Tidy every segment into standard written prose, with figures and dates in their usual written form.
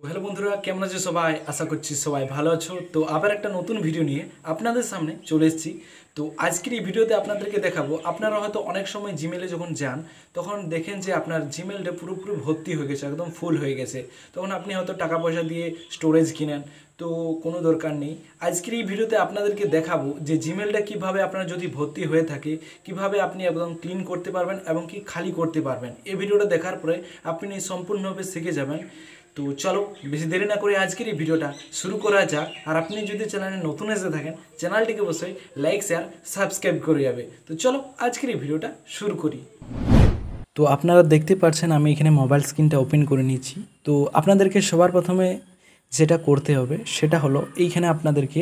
Hello বন্ধুরা, কেমন আছো সবাই? আশা করছি সবাই ভালো আছো। তো আবার একটা নতুন ভিডিও নিয়ে আপনাদের সামনে চলে এসেছি। তো আজকের এই ভিডিওতে আপনাদেরকে দেখাবো, আপনারা হয়তো অনেক সময় জিমেলে যখন যান তখন দেখেন যে আপনার জিমেলটা পুরোপুরি ভর্তি হয়ে গেছে, একদম ফুল হয়ে গেছে। তখন আপনি হয়তো টাকা পয়সা দিয়ে স্টোরেজ কিনেন, তো কোনো দরকার নেই। আজকের এই ভিডিওতে আপনাদেরকে দেখাবো যে জিমেলটা কিভাবে আপনার যদি ভর্তি হয়ে থাকে কিভাবে আপনি একদম ক্লিন করতে পারবেন এবং কি খালি করতে পারবেন। এই ভিডিওটা দেখার পরে আপনি সম্পূর্ণভাবে শিখে যাবেন। তো চলো বেশি দেরি না করে আজকের এই ভিডিওটা শুরু করা যাক। আর আপনি যদি চ্যানেলে নতুন এসে থাকেন চ্যানেলটিকে অবশ্যই লাইক শেয়ার সাবস্ক্রাইব করে যাবে। তো চলো আজকের এই ভিডিওটা শুরু করি। তো আপনারা দেখতে পাচ্ছেন আমি এখানে মোবাইল স্ক্রিনটা ওপেন করে নিচ্ছি। তো আপনাদেরকে সবার প্রথমে যেটা করতে হবে সেটা হলো এইখানে আপনাদেরকে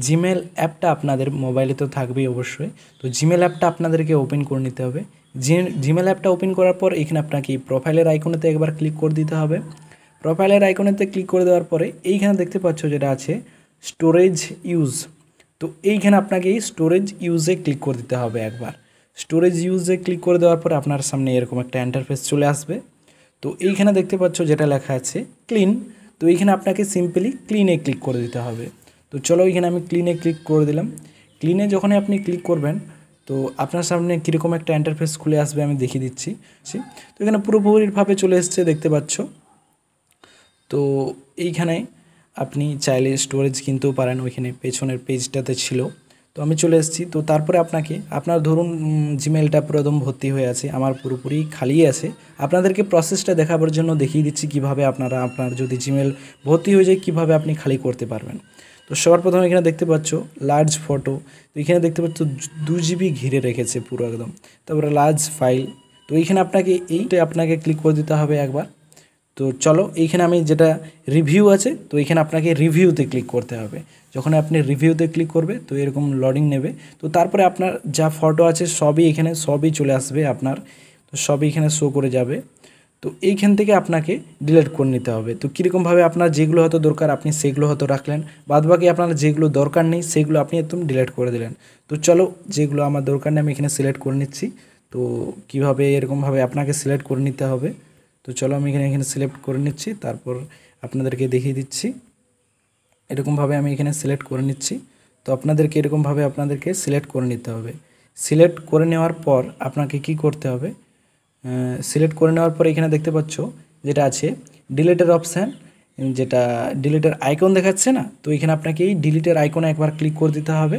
জিমেল অ্যাপটা আপনাদের মোবাইলে তো থাকবেই অবশ্যই। তো জিমেল অ্যাপটা আপনাদেরকে ওপেন করে নিতে হবে। জিমেল অ্যাপটা ওপেন করার পর এখানে আপনাকে প্রোফাইলের আইকনেতে একবার ক্লিক করে দিতে হবে। প্রোফাইলের আইকনেতে ক্লিক করে দেওয়ার পরে এইখানে দেখতে পাচ্ছ যেটা আছে স্টোরেজ ইউজ। তো এইখানে আপনাকে এই স্টোরেজ ইউজে ক্লিক করে দিতে হবে একবার। স্টোরেজ ইউজে ক্লিক করে দেওয়ার পরে আপনার সামনে এরকম একটা ইন্টারফেস চলে আসবে। তো এইখানে দেখতে পাচ্ছ যেটা লেখা আছে ক্লিন। তো এইখানে আপনাকে সিম্পলি ক্লিনে ক্লিক করে দিতে হবে। তো চলো এইখানে আমি ক্লিনে ক্লিক করে দিলাম। ক্লিনে যখনই আপনি ক্লিক করবেন তো আপনার সামনে কীরকম একটা ইন্টারফেস খুলে আসবে আমি দেখিয়ে দিচ্ছি। তো এখানে পুরোপুরিভাবে চলে এসছে দেখতে পাচ্ছ। তো এইখানে আপনি চাইলে স্টোরেজ কিনতেও পারেন, ওইখানে পেছনের পেজটাতে ছিল। তো আমি চলে এসেছি। তো তারপরে আপনাকে আপনার ধরুন জিমেলটা পুরো একদম ভর্তি হয়ে আছে, আমার পুরোপুরি খালি আছে। আপনাদেরকে প্রসেসটা দেখাবার জন্য দেখিয়ে দিচ্ছি কিভাবে আপনার যদি জিমেল ভর্তি হয়ে যায় কীভাবে আপনি খালি করতে পারবেন। তো সবার প্রথমে এখানে দেখতে পাচ্ছ লার্জ ফটো। তো এখানে দেখতে পাচ্ছ 2 GB ঘিরে রেখেছে পুরো একদম। তারপরে লার্জ ফাইল। তো এইখানে আপনাকে ক্লিক করে দিতে হবে একবার। তো চলো এইখানে আমি যেটা রিভিউ আছে, তো এইখানে আপনাকে রিভিউতে ক্লিক করতে হবে। যখন আপনি রিভিউতে ক্লিক করবে তো এরকম লোডিং নেবে। তো তারপরে আপনার যা ফটো আছে সবই চলে আসবে আপনার। তো সবই এখানে শো করে যাবে। তো এইখান থেকে আপনাকে ডিলিট করে নিতে হবে। তো কীরকমভাবে আপনার যেগুলো হয়তো দরকার আপনি সেগুলো হয়তো রাখলেন, বাদবাকি আপনার যেগুলো দরকার নেই সেগুলো আপনি একদম ডিলিট করে দিলেন। তো চলো যেগুলো আমার দরকার নেই আমি এখানে সিলেক্ট করে নিচ্ছি। তো কীভাবে এরকমভাবে আপনাকে সিলেক্ট করে নিতে হবে। তো চলো আমি এখানে সিলেক্ট করে নিচ্ছি, তারপর আপনাদেরকে দেখিয়ে দিচ্ছি। এরকমভাবে আমি এখানে সিলেক্ট করে নিচ্ছি। তো আপনাদেরকে সিলেক্ট করে নিতে হবে। সিলেক্ট করে নেওয়ার পর আপনাকে কি করতে হবে, সিলেক্ট করে নেওয়ার পর এখানে দেখতে পাচ্ছ যেটা আছে ডিলিটের অপশান, যেটা ডিলিটের আইকন দেখাচ্ছে না। তো এখানে আপনাকে এই ডিলিটের আইকনে একবার ক্লিক করে দিতে হবে।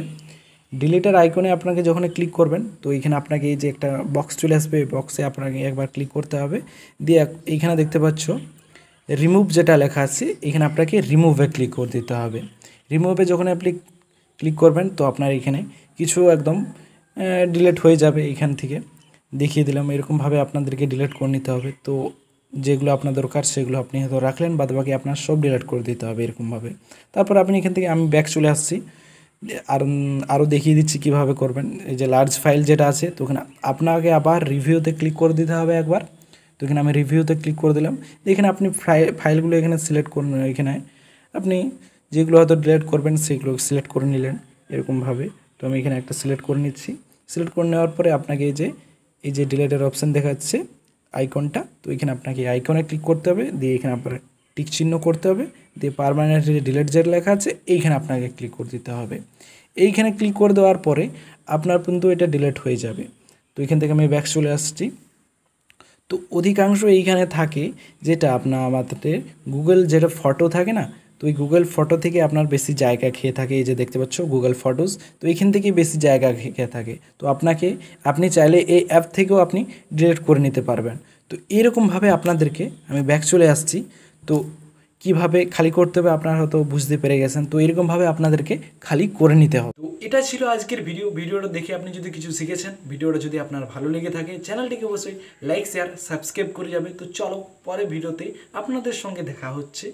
ডিলিটের আইকনে আপনাকে যখন ক্লিক করবেন তো এইখানে আপনাকে এই যে একটা বক্স চলে আসবে, বক্সে আপনাকে একবার ক্লিক করতে হবে। দিয়ে এইখানে দেখতে পাচ্ছ রিমুভ যেটা লেখা আছে এখানে আপনাকে রিমুভে ক্লিক করে দিতে হবে। রিমুভে যখন আপনি ক্লিক করবেন তো আপনার এখানে কিছু একদম ডিলিট হয়ে যাবে। এখান থেকে দেখিয়ে দিলাম এরকমভাবে আপনাদেরকে ডিলিট করে নিতে হবে। তো যেগুলো আপনার দরকার সেগুলো আপনি হয়তো রাখলেন, বাদবাকি আপনার সব ডিলিট করে দিতে হবে এরকমভাবে। তারপর আপনি এখান থেকে আমি ব্যাক চলে আসছি। আরও দেখিয়ে দিচ্ছি কিভাবে করবেন। এই যে লার্জ ফাইল যেটা আছে তো ওখানে আপনাকে আবার রিভিউতে ক্লিক করে দিতে হবে একবার। তো এখানে আমি রিভিউতে ক্লিক করে দিলাম। এখানে আপনি ফাইলগুলো এখানে সিলেক্ট করুন। এখানে আপনি যেগুলো হয়তো ডিলিট করবেন সেগুলো সিলেক্ট করে নিলেন এরকমভাবে। তো আমি এখানে একটা সিলেক্ট করে নিচ্ছি। সিলেক্ট করে নেওয়ার পরে আপনাকে এই যে ডিলিটের অপশান দেখাচ্ছে আইকনটা, তো এখানে আপনাকে আইকনে ক্লিক করতে হবে। দিয়ে এখানে আপনার টিক চিহ্ন করতে হবে। দিয়ে পার্মানেন্টলি ডিলিট যেটা লেখা আছে এইখানে আপনাকে ক্লিক করে দিতে হবে। এইখানে ক্লিক করে দেওয়ার পরে আপনার কিন্তু এটা ডিলিট হয়ে যাবে। তো এখান থেকে আমি ব্যাক চলে আসছি। তো অধিকাংশ এইখানে থাকে যেটা আমাদের গুগল যেটা ফটো থাকে না, তো এই গুগল ফটো থেকে আপনার বেশি জায়গা খেয়ে থাকে। এই যে দেখতে পাচ্ছ গুগল ফটোস, তো এখান থেকেই বেশি জায়গা খেয়ে থাকে। তো আপনি চাইলে এই অ্যাপ থেকেও আপনি ডিলিট করে নিতে পারবেন। তো এরকমভাবে আপনাদেরকে আমি ব্যাক চলে আসছি। তো কিভাবে খালি করতে হবে আপনারা হয়তো বুঝতে পেরে গেছেন। তো এরকমভাবে আপনাদেরকে খালি করে নিতে হবে। তো এটা ছিল আজকের ভিডিওটা দেখে আপনি যদি কিছু শিখেছেন, ভিডিওটা যদি আপনার ভালো লেগে থাকে চ্যানেলটিকে অবশ্যই লাইক শেয়ার সাবস্ক্রাইব করে যাবে। তো চলো পরে ভিডিওতে আপনাদের সঙ্গে দেখা হচ্ছে।